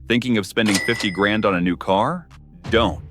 Thinking of spending 50 grand on a new car? Don't.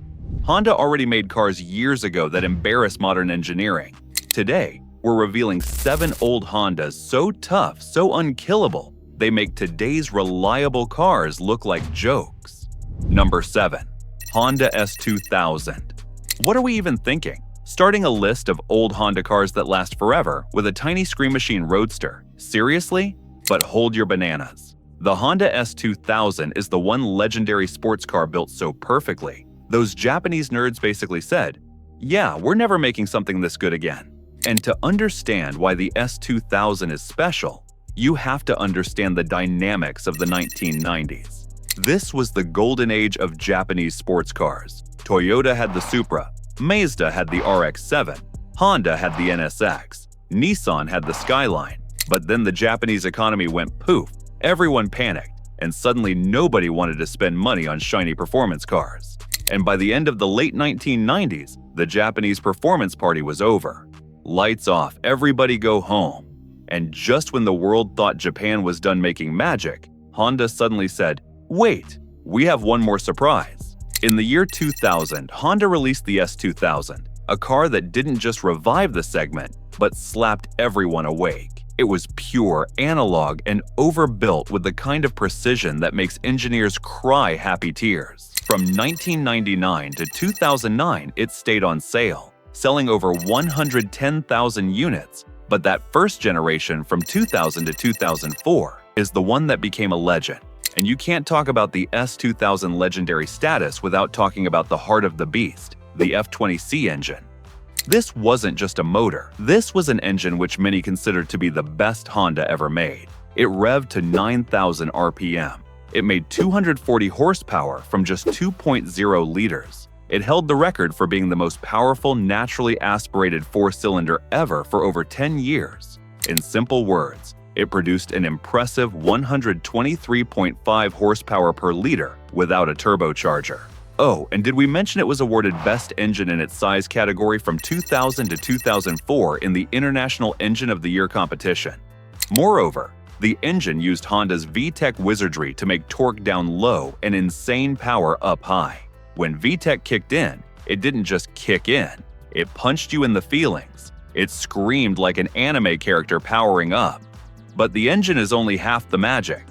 Honda already made cars years ago that embarrass modern engineering. Today, we're revealing 7 old Hondas so tough, so unkillable, they make today's reliable cars look like jokes. Number 7. Honda S2000. What are we even thinking? Starting a list of old Honda cars that last forever with a tiny Scream Machine Roadster. Seriously? But hold your bananas. The Honda S2000 is the one legendary sports car built so perfectly. Those Japanese nerds basically said, yeah, we're never making something this good again. And to understand why the S2000 is special, you have to understand the dynamics of the 1990s. This was the golden age of Japanese sports cars. Toyota had the Supra, Mazda had the RX-7, Honda had the NSX, Nissan had the Skyline. But then the Japanese economy went poof, everyone panicked, and suddenly nobody wanted to spend money on shiny performance cars. And by the end of the late 1990s, the Japanese performance party was over. Lights off, everybody go home. And just when the world thought Japan was done making magic, Honda suddenly said, wait, we have one more surprise. In the year 2000, Honda released the S2000, a car that didn't just revive the segment, but slapped everyone awake. It was pure, analog, and overbuilt with the kind of precision that makes engineers cry happy tears. From 1999 to 2009, it stayed on sale, selling over 110,000 units. But that first generation from 2000 to 2004 is the one that became a legend. And you can't talk about the S2000 legendary status without talking about the heart of the beast, the F20C engine. This wasn't just a motor. This was an engine which many considered to be the best Honda ever made. It revved to 9,000 RPM. It made 240 horsepower from just 2.0 liters. It held the record for being the most powerful naturally aspirated 4-cylinder ever for over 10 years. In simple words, it produced an impressive 123.5 horsepower per liter without a turbocharger. Oh, and did we mention it was awarded Best Engine in its size category from 2000 to 2004 in the International Engine of the Year competition? Moreover, the engine used Honda's VTEC wizardry to make torque down low and insane power up high. When VTEC kicked in, it didn't just kick in, it punched you in the feelings. It screamed like an anime character powering up. But the engine is only half the magic.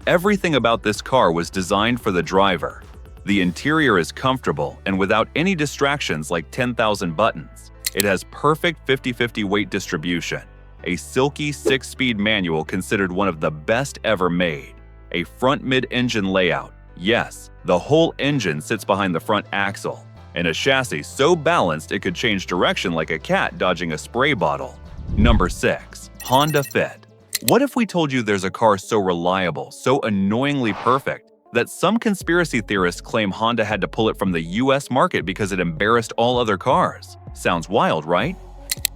Everything about this car was designed for the driver. The interior is comfortable and without any distractions like 10,000 buttons. It has perfect 50-50 weight distribution, a silky 6-speed manual considered one of the best ever made, a front mid-engine layout. Yes, the whole engine sits behind the front axle, and a chassis so balanced it could change direction like a cat dodging a spray bottle. Number 6. Honda Fit. What if we told you there's a car so reliable, so annoyingly perfect, that some conspiracy theorists claim Honda had to pull it from the US market because it embarrassed all other cars? Sounds wild, right?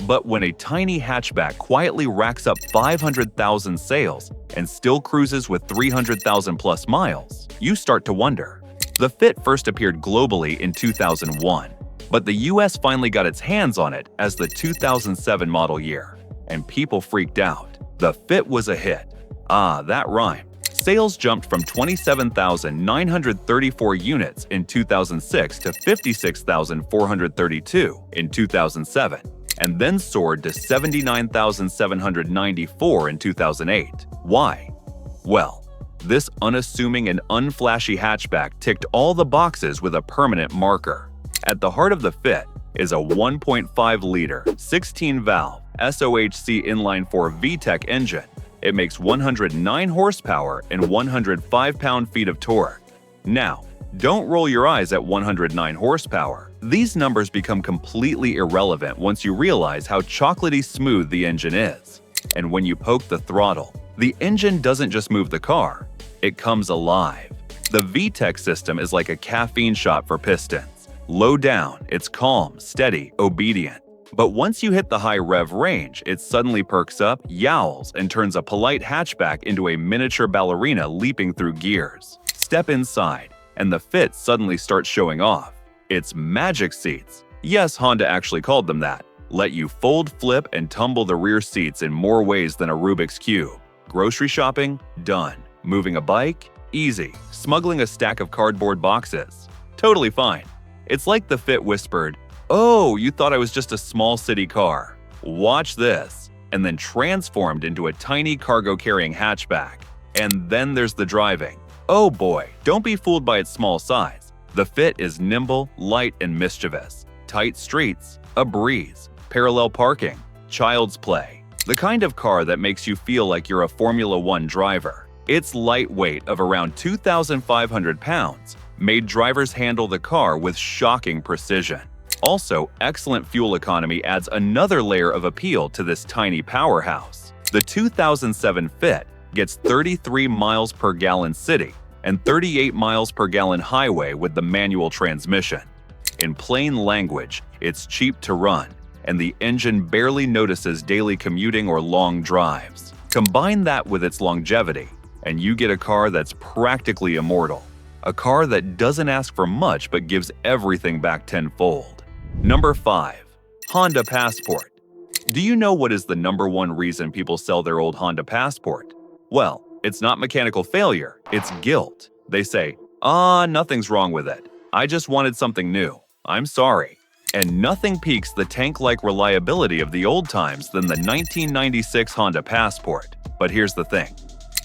But when a tiny hatchback quietly racks up 500,000 sales and still cruises with 300,000 plus miles, you start to wonder. The Fit first appeared globally in 2001, but the US finally got its hands on it as the 2007 model year, and people freaked out. The Fit was a hit. Ah, that rhymed. Sales jumped from 27,934 units in 2006 to 56,432 in 2007, and then soared to 79,794 in 2008. Why? Well, this unassuming and unflashy hatchback ticked all the boxes with a permanent marker. At the heart of the Fit is a 1.5-liter, 16-valve SOHC inline-4 VTEC engine. It makes 109 horsepower and 105 pound-feet of torque. Now, don't roll your eyes at 109 horsepower. These numbers become completely irrelevant once you realize how chocolatey smooth the engine is. And when you poke the throttle, the engine doesn't just move the car, it comes alive. The VTEC system is like a caffeine shot for pistons. Low down, it's calm, steady, obedient. But once you hit the high rev range, it suddenly perks up, yowls, and turns a polite hatchback into a miniature ballerina leaping through gears. Step inside, and the Fit suddenly starts showing off. It's magic seats. Yes, Honda actually called them that. Let you fold, flip, and tumble the rear seats in more ways than a Rubik's Cube. Grocery shopping? Done. Moving a bike? Easy, smuggling a stack of cardboard boxes. Totally fine. It's like the Fit whispered, "Oh, you thought I was just a small city car. Watch this," and then transformed into a tiny cargo-carrying hatchback. And then there's the driving. Oh boy, don't be fooled by its small size. The Fit is nimble, light, and mischievous. Tight streets, a breeze, parallel parking, child's play. The kind of car that makes you feel like you're a Formula One driver. Its lightweight of around 2,500 pounds made drivers handle the car with shocking precision. Also, excellent fuel economy adds another layer of appeal to this tiny powerhouse. The 2007 Fit gets 33 miles per gallon city and 38 miles per gallon highway with the manual transmission. In plain language, it's cheap to run, and the engine barely notices daily commuting or long drives. Combine that with its longevity, and you get a car that's practically immortal. A car that doesn't ask for much but gives everything back tenfold. Number 5. Honda Passport. Do you know what is the #1 reason people sell their old Honda Passport? Well, it's not mechanical failure, it's guilt. They say, nothing's wrong with it. I just wanted something new. I'm sorry. And nothing piques the tank-like reliability of the old times than the 1996 Honda Passport. But here's the thing.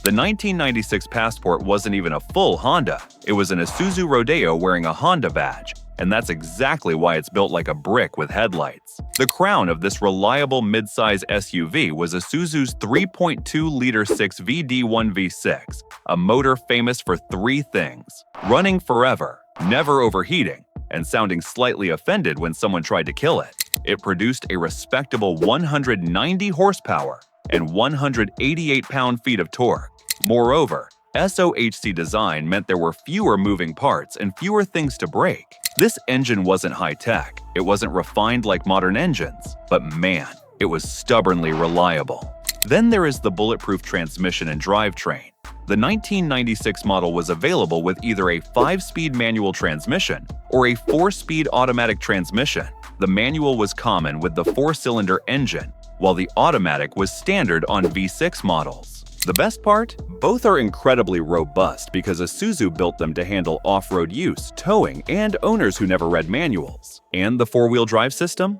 The 1996 Passport wasn't even a full Honda. It was an Isuzu Rodeo wearing a Honda badge, and that's exactly why it's built like a brick with headlights. The crown of this reliable midsize SUV was Isuzu's 3.2-liter 6VD1 V6, a motor famous for 3 things: running forever, never overheating, and sounding slightly offended when someone tried to kill it. It produced a respectable 190 horsepower and 188 pound-feet of torque. Moreover, SOHC design meant there were fewer moving parts and fewer things to break. This engine wasn't high-tech, it wasn't refined like modern engines, but man, it was stubbornly reliable. Then there is the bulletproof transmission and drivetrain. The 1996 model was available with either a 5-speed manual transmission or a 4-speed automatic transmission. The manual was common with the 4-cylinder engine, while the automatic was standard on V6 models. The best part? Both are incredibly robust because Isuzu built them to handle off-road use, towing, and owners who never read manuals. And the 4-wheel drive system?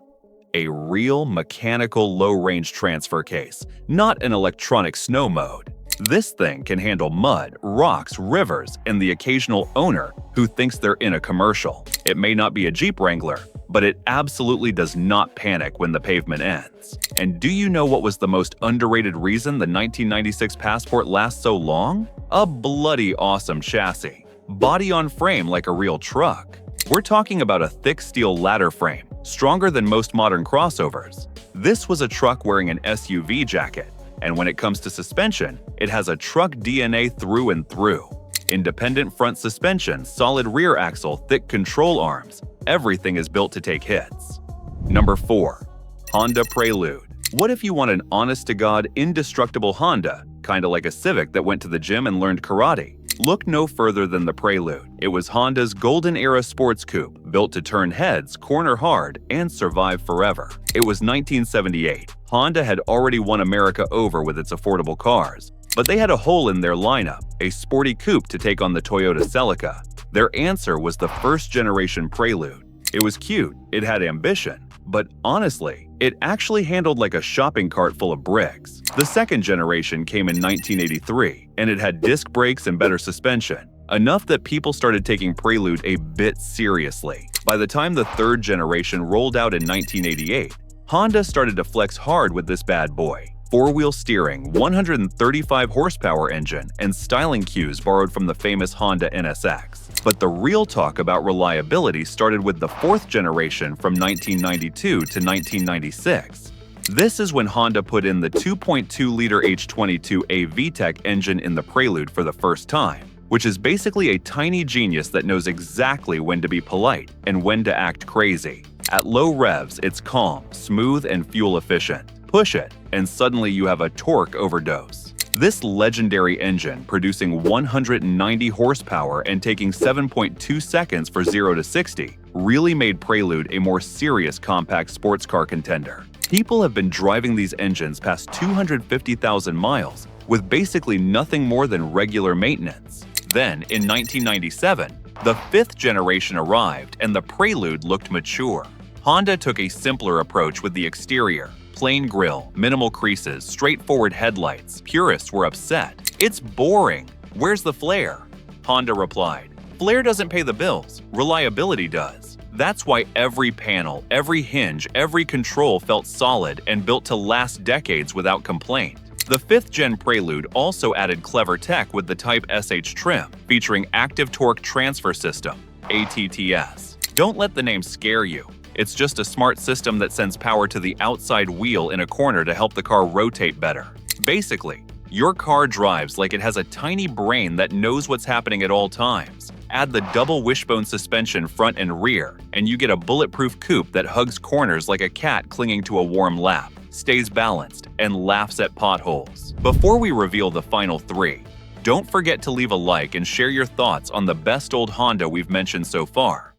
A real mechanical low-range transfer case, not an electronic snow mode. This thing can handle mud, rocks, rivers, and the occasional owner who thinks they're in a commercial. It may not be a Jeep Wrangler, but it absolutely does not panic when the pavement ends. And do you know what was the most underrated reason the 1996 Passport lasts so long? A bloody awesome chassis. Body on frame like a real truck. We're talking about a thick steel ladder frame, stronger than most modern crossovers. This was a truck wearing an SUV jacket. And when it comes to suspension, it has a truck DNA through and through. Independent front suspension, solid rear axle, thick control arms. Everything is built to take hits. Number 4. Honda Prelude. What if you want an honest-to-God, indestructible Honda, kinda like a Civic that went to the gym and learned karate? Look no further than the Prelude. It was Honda's golden-era sports coupe, built to turn heads, corner hard, and survive forever. It was 1978. Honda had already won America over with its affordable cars, but they had a hole in their lineup, a sporty coupe to take on the Toyota Celica. Their answer was the first-generation Prelude. It was cute, it had ambition, but honestly, it actually handled like a shopping cart full of bricks. The second generation came in 1983, and it had disc brakes and better suspension, enough that people started taking Prelude a bit seriously. By the time the third generation rolled out in 1988, Honda started to flex hard with this bad boy. 4-wheel steering, 135 horsepower engine, and styling cues borrowed from the famous Honda NSX. But the real talk about reliability started with the fourth generation from 1992 to 1996. This is when Honda put in the 2.2-liter H22A VTEC engine in the Prelude for the first time, which is basically a tiny genius that knows exactly when to be polite and when to act crazy. At low revs, it's calm, smooth, and fuel efficient. Push it, and suddenly you have a torque overdose. This legendary engine, producing 190 horsepower and taking 7.2 seconds for 0 to 60, really made Prelude a more serious compact sports car contender. People have been driving these engines past 250,000 miles with basically nothing more than regular maintenance. Then, in 1997, the fifth generation arrived and the Prelude looked mature. Honda took a simpler approach with the exterior. Plain grille, minimal creases, straightforward headlights. Purists were upset. "It's boring. Where's the flair?" Honda replied, "Flair doesn't pay the bills. Reliability does." That's why every panel, every hinge, every control felt solid and built to last decades without complaint. The 5th Gen Prelude also added clever tech with the Type SH trim, featuring Active Torque Transfer System, ATTS. Don't let the name scare you. It's just a smart system that sends power to the outside wheel in a corner to help the car rotate better. Basically, your car drives like it has a tiny brain that knows what's happening at all times. Add the double wishbone suspension front and rear, and you get a bulletproof coupe that hugs corners like a cat clinging to a warm lap, stays balanced, and laughs at potholes. Before we reveal the final three, don't forget to leave a like and share your thoughts on the best old Honda we've mentioned so far.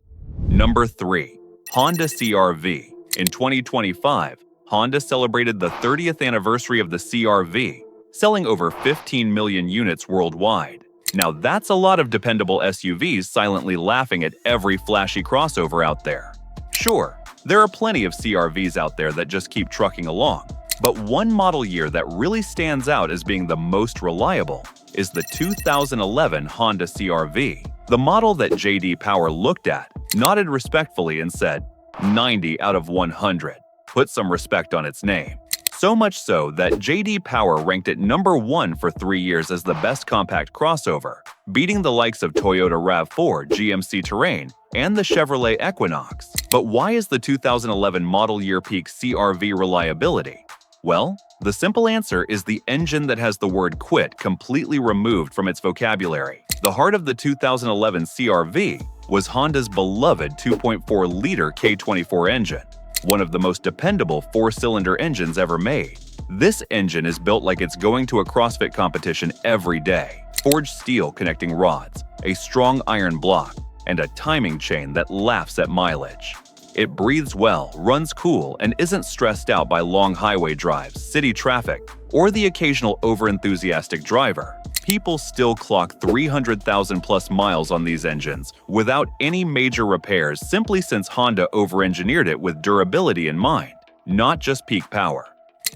Number 3. Honda CR-V. In 2025, Honda celebrated the 30th anniversary of the CR-V, selling over 15 million units worldwide. Now that's a lot of dependable SUVs silently laughing at every flashy crossover out there. Sure, there are plenty of CR-Vs out there that just keep trucking along, but one model year that really stands out as being the most reliable is the 2011 Honda CR-V. The model that J.D. Power looked at, nodded respectfully and said, 90 out of 100. Put some respect on its name. So much so that J.D. Power ranked it number 1 for 3 years as the best compact crossover, beating the likes of Toyota RAV4, GMC Terrain, and the Chevrolet Equinox. But why is the 2011 model year peak CR-V reliability? Well, the simple answer is the engine that has the word quit completely removed from its vocabulary. The heart of the 2011 CR-V was Honda's beloved 2.4-liter K24 engine, one of the most dependable 4-cylinder engines ever made. This engine is built like it's going to a CrossFit competition every day. Forged steel connecting rods, a strong iron block, and a timing chain that laughs at mileage. It breathes well, runs cool, and isn't stressed out by long highway drives, city traffic, or the occasional overenthusiastic driver. People still clock 300,000 plus miles on these engines without any major repairs simply since Honda over-engineered it with durability in mind, not just peak power.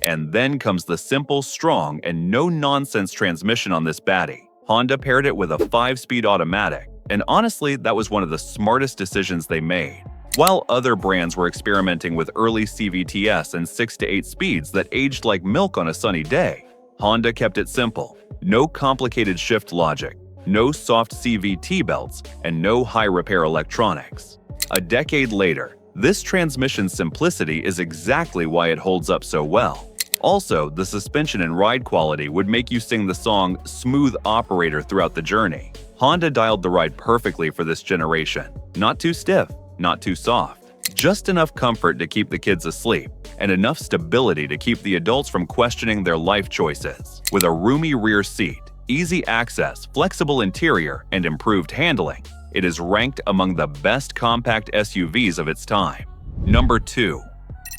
And then comes the simple, strong, and no-nonsense transmission on this baddie. Honda paired it with a 5-speed automatic, and honestly, that was one of the smartest decisions they made. While other brands were experimenting with early CVTs and 6 to 8 speeds that aged like milk on a sunny day, Honda kept it simple. No complicated shift logic, no soft CVT belts, and no high repair electronics. A decade later, this transmission's simplicity is exactly why it holds up so well. Also, the suspension and ride quality would make you sing the song "Smooth Operator" throughout the journey. Honda dialed the ride perfectly for this generation. Not too stiff, not too soft. Just enough comfort to keep the kids asleep, and enough stability to keep the adults from questioning their life choices. With a roomy rear seat, easy access, flexible interior, and improved handling, it is ranked among the best compact SUVs of its time. Number 2.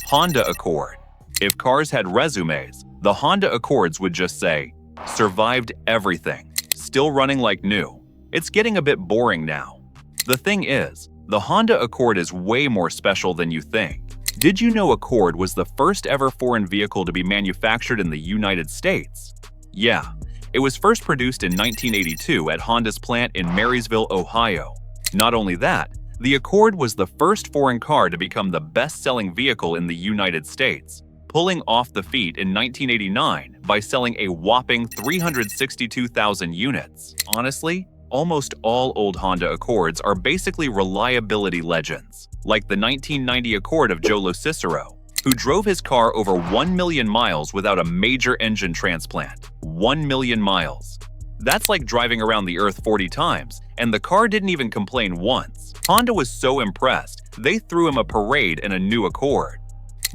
Honda Accord. If cars had resumes, the Honda Accords would just say, "Survived everything. Still running like new." It's getting a bit boring now. The thing is, the Honda Accord is way more special than you think. Did you know Accord was the first ever foreign vehicle to be manufactured in the United States? Yeah, it was first produced in 1982 at Honda's plant in Marysville, Ohio. Not only that, the Accord was the first foreign car to become the best-selling vehicle in the United States, pulling off the feat in 1989 by selling a whopping 362,000 units. Honestly, almost all old Honda Accords are basically reliability legends, like the 1990 Accord of Joe Cicero, who drove his car over 1 million miles without a major engine transplant. 1 million miles. That's like driving around the Earth 40 times, and the car didn't even complain once. Honda was so impressed, they threw him a parade in a new Accord.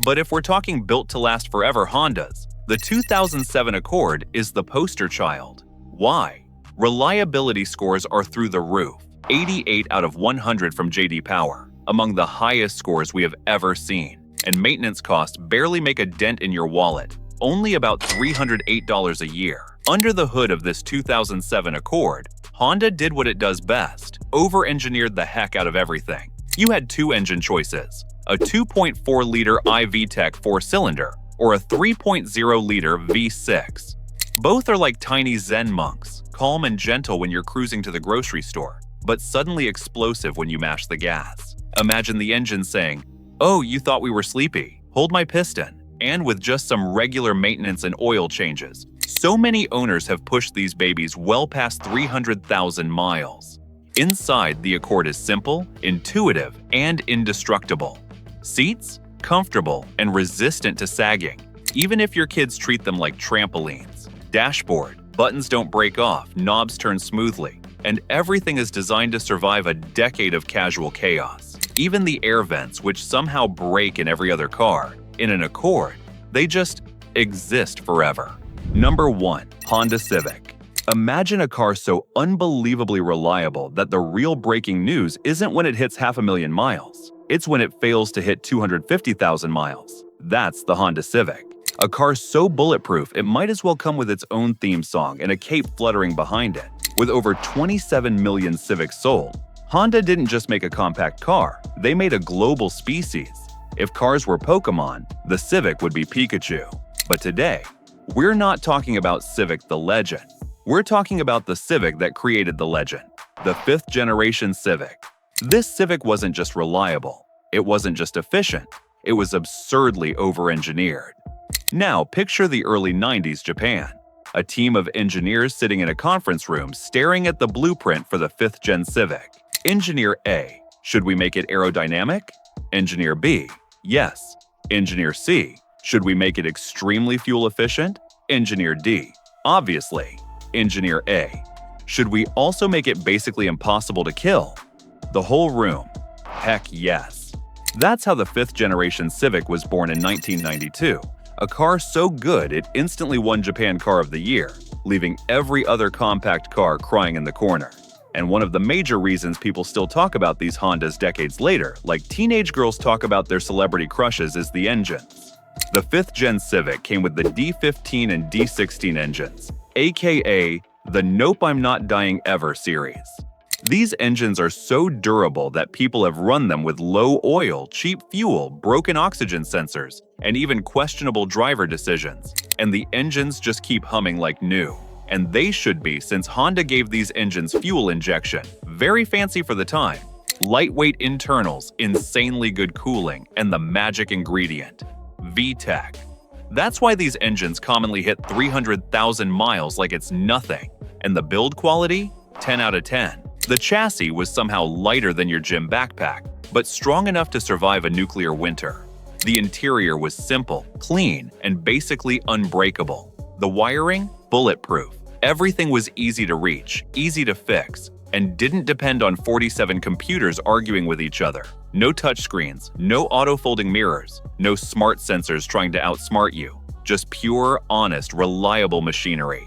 But if we're talking built-to-last forever Hondas, the 2007 Accord is the poster child. Why? Reliability scores are through the roof. 88 out of 100 from J.D. Power, among the highest scores we have ever seen. And maintenance costs barely make a dent in your wallet, only about $308 a year. Under the hood of this 2007 Accord, Honda did what it does best, over-engineered the heck out of everything. You had two engine choices, a 2.4-liter iVTEC 4-cylinder or a 3.0-liter V6. Both are like tiny Zen monks, calm and gentle when you're cruising to the grocery store, but suddenly explosive when you mash the gas. Imagine the engine saying, "Oh, you thought we were sleepy? Hold my piston," and with just some regular maintenance and oil changes. So many owners have pushed these babies well past 300,000 miles. Inside, the Accord is simple, intuitive, and indestructible. Seats? Comfortable and resistant to sagging, even if your kids treat them like trampolines. Dashboard, buttons don't break off, knobs turn smoothly, and everything is designed to survive a decade of casual chaos. Even the air vents, which somehow break in every other car, in an Accord, they just exist forever. Number 1. Honda Civic. Imagine a car so unbelievably reliable that the real breaking news isn't when it hits 500,000 miles. It's when it fails to hit 250,000 miles. That's the Honda Civic. A car so bulletproof it might as well come with its own theme song and a cape fluttering behind it. With over 27 million Civics sold, Honda didn't just make a compact car, they made a global species. If cars were Pokemon, the Civic would be Pikachu. But today, we're not talking about Civic the legend. We're talking about the Civic that created the legend, the 5th generation Civic. This Civic wasn't just reliable, it wasn't just efficient, it was absurdly over-engineered. Now picture the early 90s Japan, a team of engineers sitting in a conference room staring at the blueprint for the 5th gen Civic. Engineer A, should we make it aerodynamic? Engineer B, yes. Engineer C, should we make it extremely fuel efficient? Engineer D, obviously. Engineer A, should we also make it basically impossible to kill? The whole room, heck yes. That's how the 5th generation Civic was born in 1992, a car so good it instantly won Japan Car of the Year, leaving every other compact car crying in the corner. And one of the major reasons people still talk about these Hondas decades later, like teenage girls talk about their celebrity crushes, is the engines. The 5th gen Civic came with the D15 and D16 engines, aka the Nope I'm Not Dying Ever series. These engines are so durable that people have run them with low oil, cheap fuel, broken oxygen sensors, and even questionable driver decisions. And the engines just keep humming like new. And they should be, since Honda gave these engines fuel injection, very fancy for the time. Lightweight internals, insanely good cooling, and the magic ingredient, VTEC. That's why these engines commonly hit 300,000 miles like it's nothing. And the build quality? 10 out of 10. The chassis was somehow lighter than your gym backpack, but strong enough to survive a nuclear winter. The interior was simple, clean, and basically unbreakable. The wiring? Bulletproof. Everything was easy to reach, easy to fix, and didn't depend on 47 computers arguing with each other. No touchscreens, no auto-folding mirrors, no smart sensors trying to outsmart you. Just pure, honest, reliable machinery.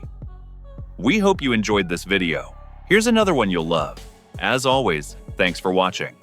We hope you enjoyed this video. Here's another one you'll love. As always, thanks for watching.